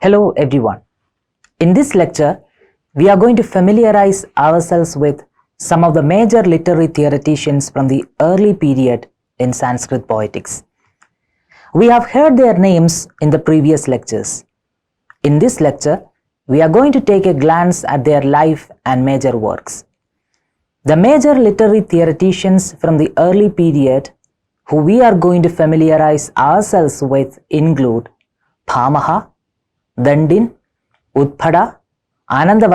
Hello everyone. In this lecture, we are going to familiarize ourselves with some of the major literary theoreticians from the early period in Sanskrit poetics. We have heard their names in the previous lectures. In this lecture, we are going to take a glance at their life and major works. The major literary theoreticians from the early period who we are going to familiarize ourselves with include Pabaha, Dendi, Uthada, Ananda,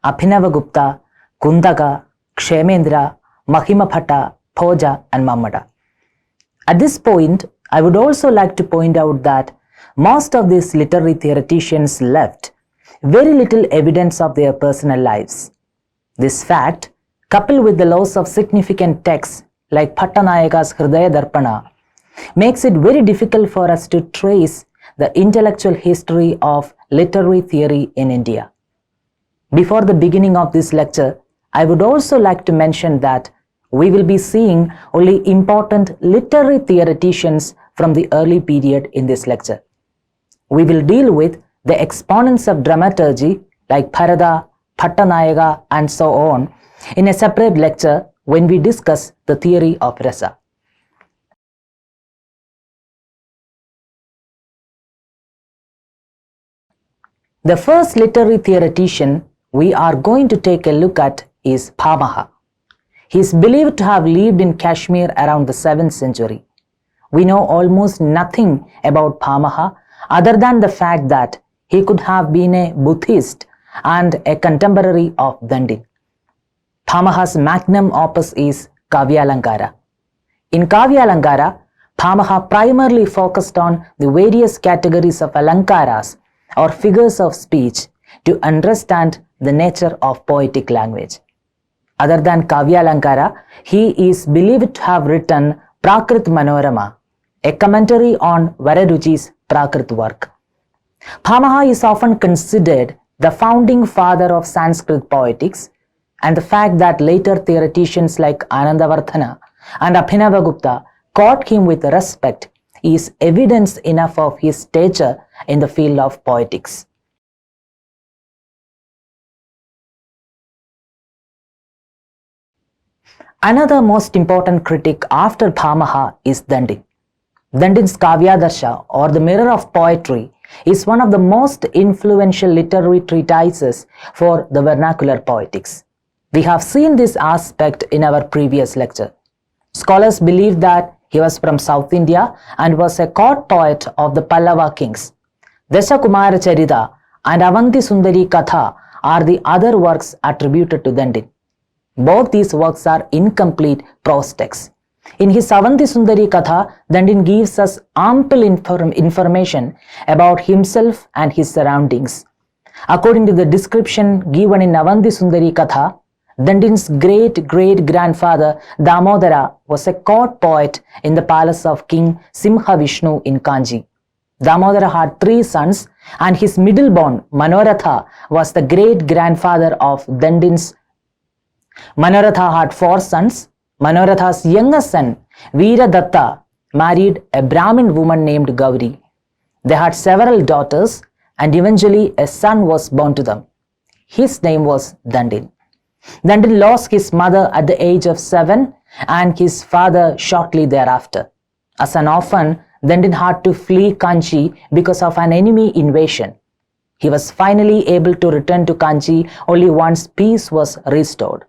apnagupta, kuntaka, kramendra, mahima, poja and mahmuda. At this point, I would also like to point out that most of these literary theoreticians left very little evidence of their personal lives. This fact, coupled with the loss of significant texts like Pattanayaka's Hridaya Darpana, makes it very difficult for us to trace the intellectual history of literary theory in India. Before the beginning of this lecture, I would also like to mention that we will be seeing only important literary theoreticians from the early period in this lecture. We will deal with the exponents of dramaturgy like Bharata, Pattanayaka and so on in a separate lecture when we discuss the theory of rasa. The first literary theoretician we are going to take a look at is Pabaha. He is believed to have lived in Kashmir around the 7th century. We know almost nothing about Pabaha other than the fact that he could have been a Buddhist and a contemporary of Dendi. Pabaha's magnum opus is Kavyalankara. In Kavyalankara, Pabaha primarily focused on the various categories of alankaras or figures of speech to understand the nature of poetic language. Other than Kavyalankara, he is believed to have written Prakrit Manorama, a commentary on Vararuchi's Prakrit work. Pabaha is often considered the founding father of Sanskrit poetics, and the fact that later theoreticians like Ananda and Apnagupta caught him with respect is evidence enough of his stature in the field of poetics. Another most important critic after Pabaha is Dendi. Dendi's Kavyadarsha, or the Mirror of Poetry, is one of the most influential literary treatises for the vernacular poetics. We have seen this aspect in our previous lecture. Scholars believe that he was from South India and was a court poet of the Pallava kings. Dashakumara Charita and Avanti Sundari Katha are the other works attributed to Dendi. Both these works are incomplete prose texts. In his Avanti Sundari Katha, Dendi gives us ample information about himself and his surroundings. According to the description given in Avanti Sundari Katha, Dendi's great-great-grandfather Damodara was a court poet in the palace of King Simha Vishnu in Kanchi. Damodara had 3 sons and his middle-born Manoratha was the great-grandfather of Dendi's. Manoratha had 4 sons. Manoratha's youngest son, Veeradatta, married a Brahmin woman named Gauri. They had several daughters and eventually a son was born to them. His name was Dendi. Dendi lost his mother at the age of 7 and his father shortly thereafter. As an orphan, Dendi had to flee Kanchi because of an enemy invasion. He was finally able to return to Kanchi only once peace was restored.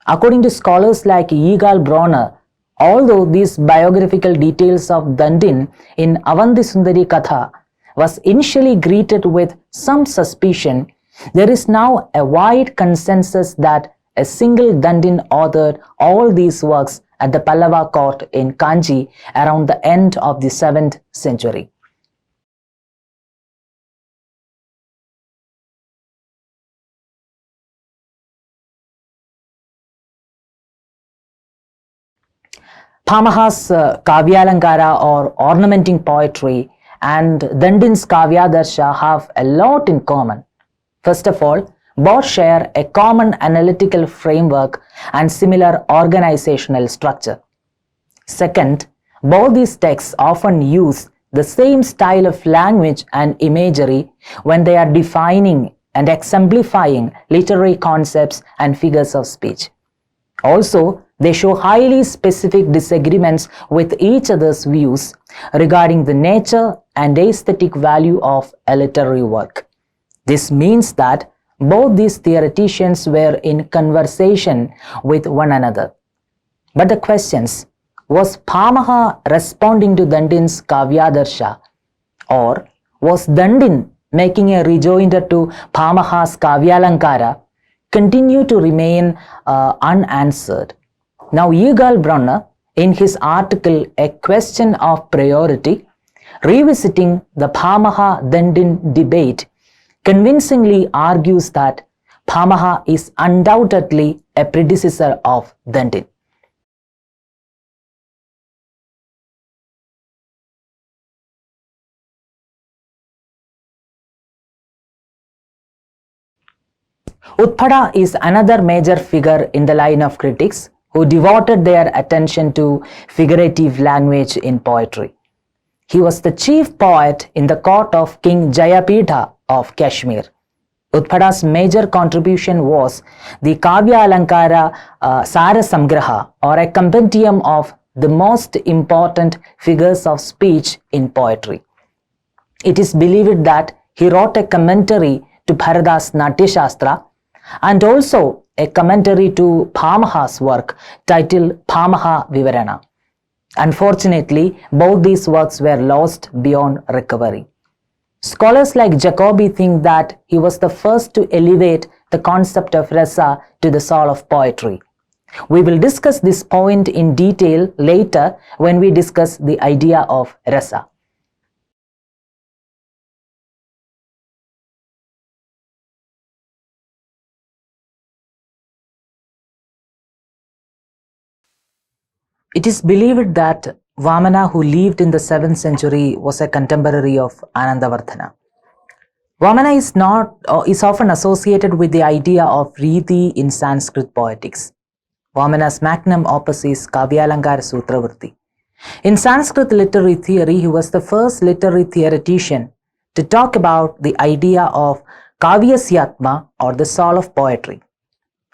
According to scholars like Yigal Bronner, although these biographical details of Dendi in Avanti Sundari Katha was initially greeted with some suspicion, there is now a wide consensus that a single Dendi authored all these works at the Pallava court in Kanchi around the end of the 7th century. Pabaha's Kavyalankara or ornamenting poetry and Dendi's Kavyadarsha have a lot in common. First of all, both share a common analytical framework and similar organizational structure. Second, both these texts often use the same style of language and imagery when they are defining and exemplifying literary concepts and figures of speech. Also, they show highly specific disagreements with each other's views regarding the nature and aesthetic value of a literary work. This means that both these theoreticians were in conversation with one another. But the questions, was Pabaha responding to Dandin's Kavyadarsha, or was Dandin making a rejoinder to Pabaha's Kavyalankara, continue to remain unanswered. Now, Egal Brunner, in his article A Question of Priority, revisiting the Pabaha-Dandin debate, convincingly argues that Pabaha is undoubtedly a predecessor of Dandin. Uthada is another major figure in the line of critics who devoted their attention to figurative language in poetry. He was the chief poet in the court of King Jayapitha of Kashmir. Uthada's major contribution was the Kavya Alankara Sara Samgraha, or a compendium of the most important figures of speech in poetry. It is believed that he wrote a commentary to Bharada's Natya Shastra and also a commentary to Pabaha's work titled Pabaha Vivarana. Unfortunately, both these works were lost beyond recovery. Scholars like Jacobi think that he was the first to elevate the concept of rasa to the soul of poetry. We will discuss this point in detail later when we discuss the idea of rasa. It is believed that Vamana, who lived in the 7th century, was a contemporary of Anandavardhana. Vamana is often associated with the idea of Riti in Sanskrit poetics. Vamana's magnum opus is Kavyalankara Sutravritti. In Sanskrit literary theory, he was the first literary theoretician to talk about the idea of Kavyasyatma, or the soul of poetry.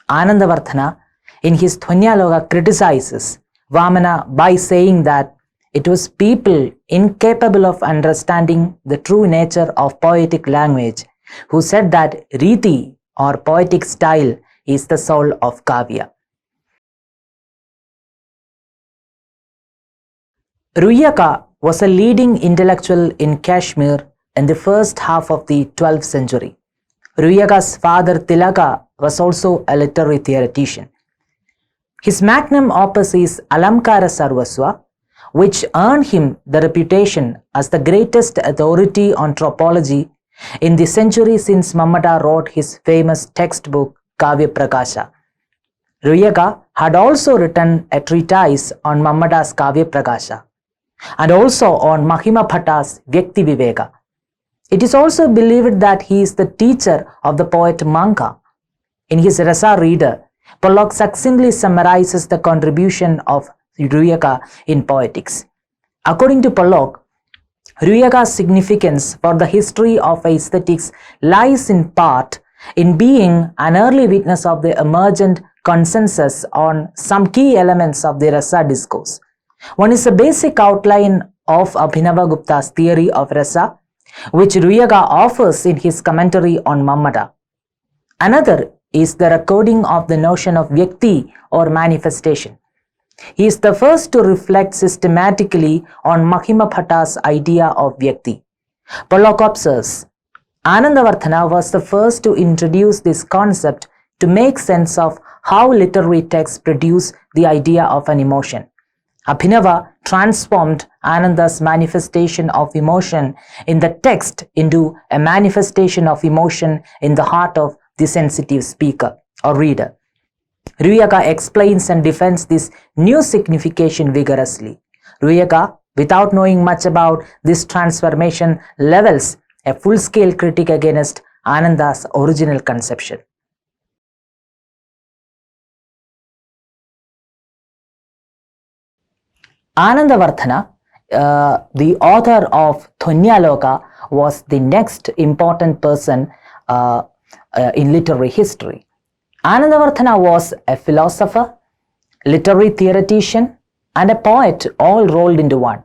Anandavardhana, in his Dhvanyaloka, criticizes Vamana by saying that it was people incapable of understanding the true nature of poetic language who said that Riti, or poetic style, is the soul of Kavya. Ruyaka was a leading intellectual in Kashmir in the first half of the 12th century. Ruyaka's father Tilaka was also a literary theoretician. His magnum opus is Alamkara Sarvaswa, which earned him the reputation as the greatest authority on tropology in the century since Mahmuda wrote his famous textbook Kavya Prakasha. Ruyaka had also written a treatise on Mahmuda's Kavya Prakasha and also on Mahima Bhatta's Vyakti Viveka. It is also believed that he is the teacher of the poet Manka. In his Rasa Reader, Pollock succinctly summarizes the contribution of Ruyaka in poetics. According to Pollock, Ruyaka's significance for the history of aesthetics lies in part in being an early witness of the emergent consensus on some key elements of the Rasa discourse. One is a basic outline of Abhinavagupta's theory of Rasa, which Ruyaka offers in his commentary on Mahmuda. Another is the recording of the notion of Vyakti, or manifestation. He is the first to reflect systematically on Mahima Bhatta's idea of Vyakti. Pollock observes, Anandavardhana was the first to introduce this concept to make sense of how literary texts produce the idea of an emotion. Abhinava transformed Ananda's manifestation of emotion in the text into a manifestation of emotion in the heart of the sensitive speaker or reader. Ruyaka explains and defends this new signification vigorously. Ruyaka, without knowing much about this transformation, levels a full-scale critique against Ananda's original conception. Anandavardhana the author of Dhvanyaloka was the next important person in literary history. Anandavardhana was a philosopher, literary theoretician, and a poet all rolled into one.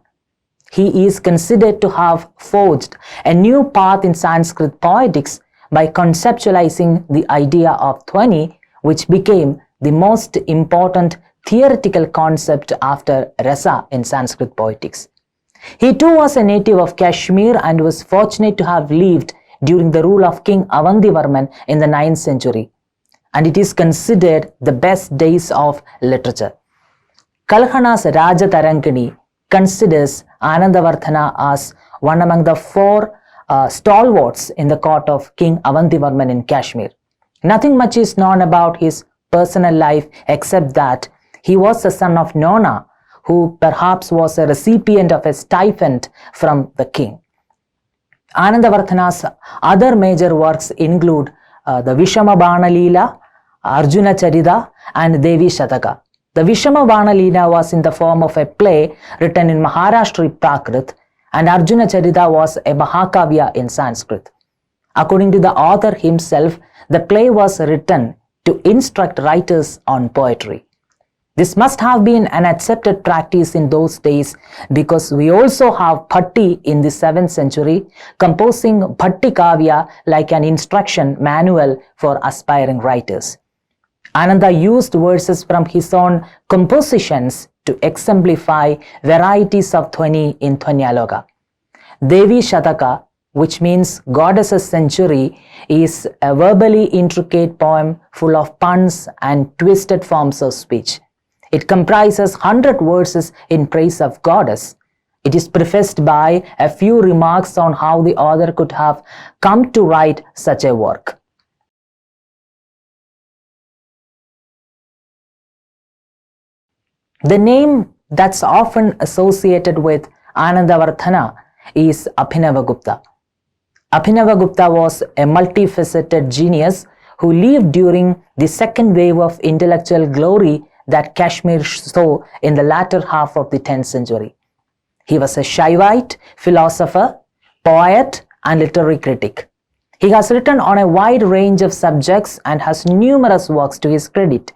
He is considered to have forged a new path in Sanskrit poetics by conceptualizing the idea of Dhvani, which became the most important theoretical concept after rasa in Sanskrit poetics. He too was a native of Kashmir and was fortunate to have lived during the rule of King Avandivarman in the 9th century, and it is considered the best days of literature. Kalhana's Raja Tarangani considers Anandavardhana as one among the 4 stalwarts in the court of King Avandivarman in Kashmir. Nothing much is known about his personal life except that he was the son of Nona, who perhaps was a recipient of a stipend from the king. Anandavardhana's other major works include the Vishamabana Leela, Arjuna Charita, and Devi Shataka. The Vishamabana Leela was in the form of a play written in Maharashtri Prakrit, and Arjuna Charita was a Mahakavya in Sanskrit. According to the author himself, the play was written to instruct writers on poetry. This must have been an accepted practice in those days because we also have Bhatti in the 7th century composing Bhatti Kavya like an instruction manual for aspiring writers. Ananda used verses from his own compositions to exemplify varieties of Dhvani in Dhvanyaloka. Devi Shataka, which means Goddess's Century, is a verbally intricate poem full of puns and twisted forms of speech. It comprises 100 verses in praise of Goddess. It is prefaced by a few remarks on how the author could have come to write such a work. The name that's often associated with Anandavardhana is Abhinavagupta. Abhinavagupta was a multifaceted genius who lived during the second wave of intellectual glory that Kashmir saw in the latter half of the 10th century. He was a Shaivite, philosopher, poet, and literary critic. He has written on a wide range of subjects and has numerous works to his credit.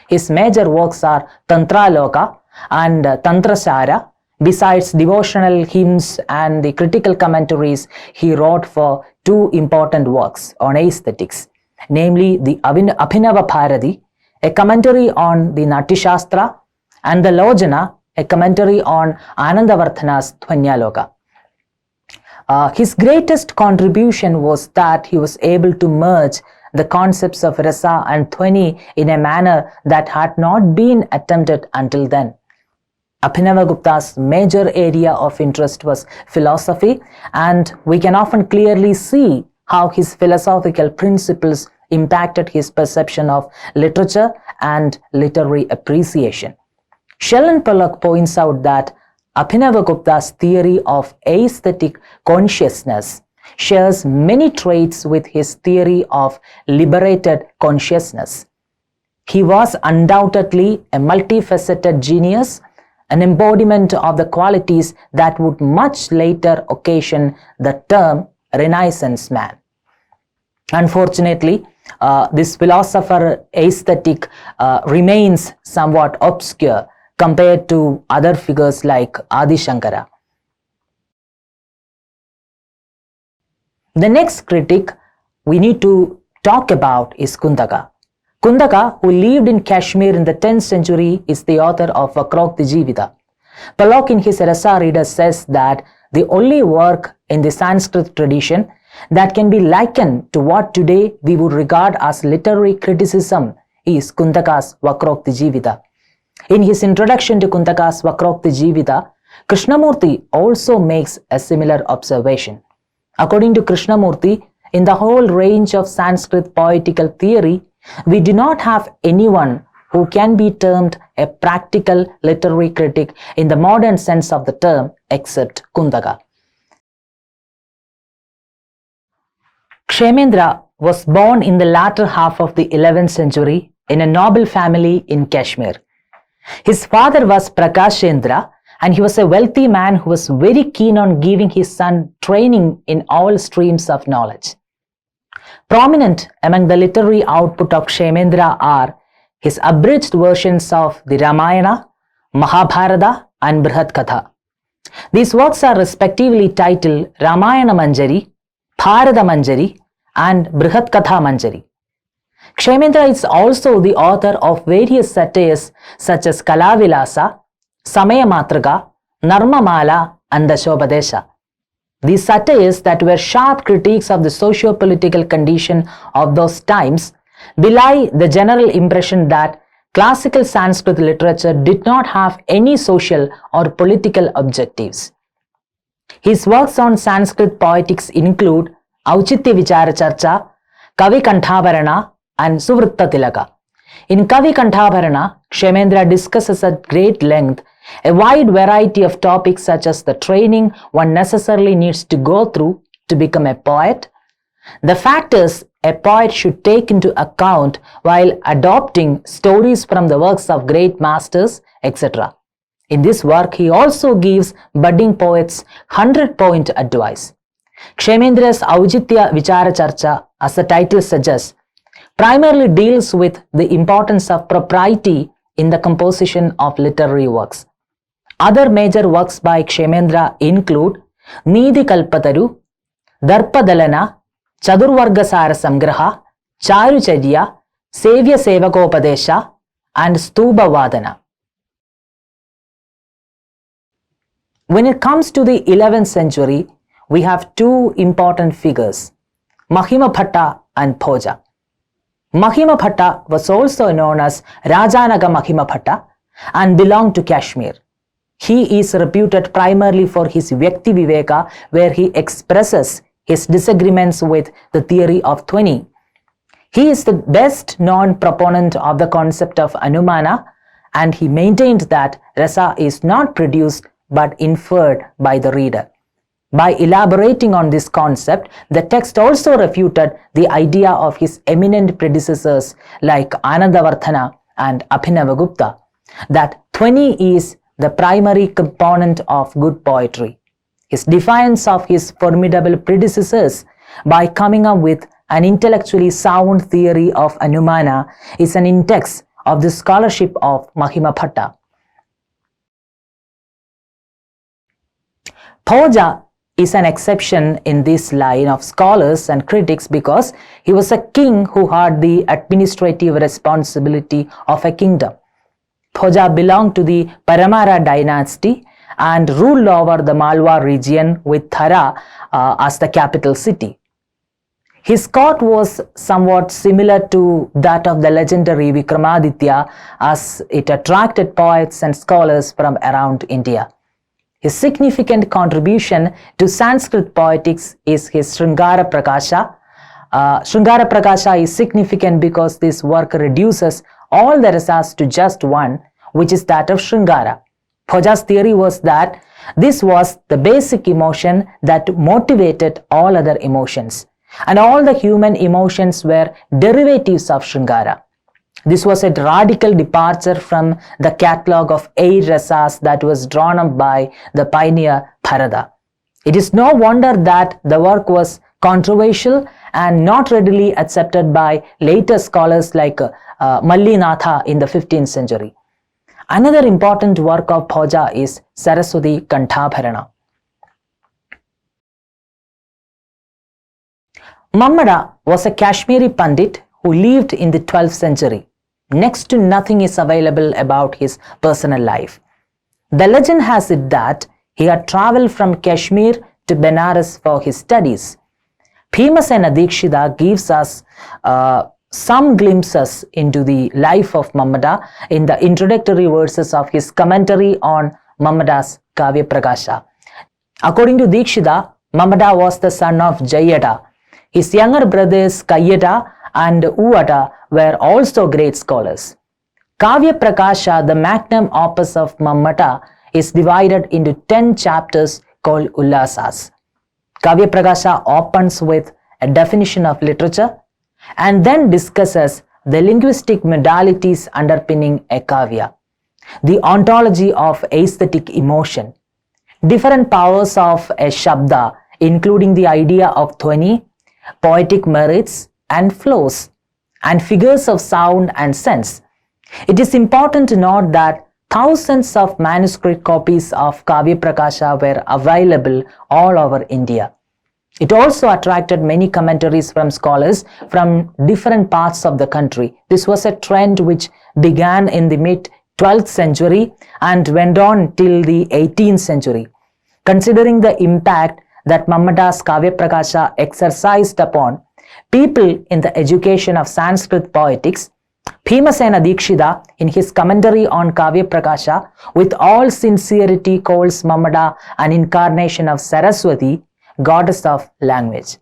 His major works are Tantraloka and Tantrasara. Besides devotional hymns and the critical commentaries, he wrote for 2 important works on aesthetics, namely the Abhinava Bharati, a commentary on the Natyashastra, and the Lojana, a commentary on Anandavardhana's Dhvanyaloka. His greatest contribution was that he was able to merge the concepts of rasa and dhvani in a manner that had not been attempted until then. Abhinavagupta's major area of interest was philosophy, and we can often clearly see how his philosophical principles impacted his perception of literature and literary appreciation. Sheldon Pollock points out that Abhinavagupta's theory of aesthetic consciousness shares many traits with his theory of liberated consciousness. He was undoubtedly a multifaceted genius, an embodiment of the qualities that would much later occasion the term Renaissance man. Unfortunately, this philosopher aesthetic remains somewhat obscure compared to other figures like Adi Shankara. The next critic we need to talk about is Kuntaka. Kuntaka, who lived in Kashmir in the 10th century, is the author of Vakrokti Jivita. Pollock in his Rasa Reader says that the only work in the Sanskrit tradition that can be likened to what today we would regard as literary criticism is Kuntaka's Vakrokti Jivita. In his introduction to Kuntaka's Vakrokti Jivita, Krishnamurti also makes a similar observation. According to Krishnamurti, in the whole range of Sanskrit poetical theory, we do not have anyone who can be termed a practical literary critic in the modern sense of the term except Kuntaka. Kramendra was born in the latter half of the 11th century in a noble family in Kashmir. His father was Prakashendra and he was a wealthy man who was very keen on giving his son training in all streams of knowledge. Prominent among the literary output of Kramendra are his abridged versions of the Ramayana, Mahabharata and Brihat Katha. These works are respectively titled Ramayana Manjari, Bharata Manjari and Brihat Katha Manjari. Kramendra is also the author of various satires such as Kalavilasa, Samaya Matraga, Narmamala and Dashopadesha. These satires that were sharp critiques of the socio-political condition of those times belie the general impression that classical Sanskrit literature did not have any social or political objectives. His works on Sanskrit poetics include Auchitya Vichara Charcha, Kavi Kanthabharana and Suvritta Tilaka. In Kavi Kanthabharana, Kramendra discusses at great length a wide variety of topics such as the training one necessarily needs to go through to become a poet, the factors a poet should take into account while adopting stories from the works of great masters, etc. In this work, he also gives budding poets 100-point advice. Kramendra's Auchitya Vichara Charcha, as the title suggests, primarily deals with the importance of propriety in the composition of literary works. Other major works by Kramendra include Nidhi Kalpataru, Darpadalana, Chadurvargasara Samgraha, Charucharya, Sevya Sevakopadesha and Stupa Vadana. When it comes to the 11th century, we have two important figures, Mahima Bhatta and Poja. Mahima Bhatta was also known as Rajanaga Mahima Bhatta and belonged to Kashmir. He is reputed primarily for his Vyakti Viveka, where he expresses his disagreements with the theory of Dhvani. He is the best known proponent of the concept of Anumana, and he maintained that rasa is not produced but inferred by the reader. By elaborating on this concept, the text also refuted the idea of his eminent predecessors like Anandavardhana and Apnagupta, that Dhvani is the primary component of good poetry. His defiance of his formidable predecessors by coming up with an intellectually sound theory of Anumana is an index of the scholarship of Mahima Bhatta. Poja is an exception in this line of scholars and critics because he was a king who had the administrative responsibility of a kingdom. Poja belonged to the Paramara dynasty and ruled over the Malwa region with Thara as the capital city. His court was somewhat similar to that of the legendary Vikramaditya, as it attracted poets and scholars from around India. His significant contribution to Sanskrit poetics is his Sringara Prakasha. Sringara Prakasha is significant because this work reduces all the rasas to just one, which is that of Sringara. Poja's theory was that this was the basic emotion that motivated all other emotions, and all the human emotions were derivatives of Sringara. This was a radical departure from the catalogue of 8 rasas that was drawn up by the pioneer Bharata. It is no wonder that the work was controversial and not readily accepted by later scholars like Mallinatha in the 15th century. Another important work of Poja is Saraswati Kanthabharana. Mahmuda was a Kashmiri Pandit who lived in the 12th century. Next to nothing is available about his personal life. The legend has it that he had travelled from Kashmir to Benares for his studies. Bhimasena Dikshita gives us some glimpses into the life of Mahmuda in the introductory verses of his commentary on Mahmuda's Kavya Prakasha. According to Dikshita, Mahmuda was the son of Jayada. His younger brothers Kayyada and Uthada were also great scholars. Kavya Prakasha, the magnum opus of Mahmuda, is divided into 10 chapters called Ullasas. Kavya Prakasha opens with a definition of literature and then discusses the linguistic modalities underpinning a kavya. the ontology of aesthetic emotion, different powers of a shabda, including the idea of dhvani, poetic merits and flows, and figures of sound and sense. It is important to note that thousands of manuscript copies of Kavya Prakasha were available all over India. It also attracted many commentaries from scholars from different parts of the country. This was a trend which began in the mid-12th century and went on till the 18th century. Considering the impact that Mammada's Kavya Prakasha exercised upon people in the education of Sanskrit poetics, Bhimasena Dikshita, in his commentary on Kavya Prakasha, with all sincerity calls Mammada an incarnation of Saraswati, goddess of language.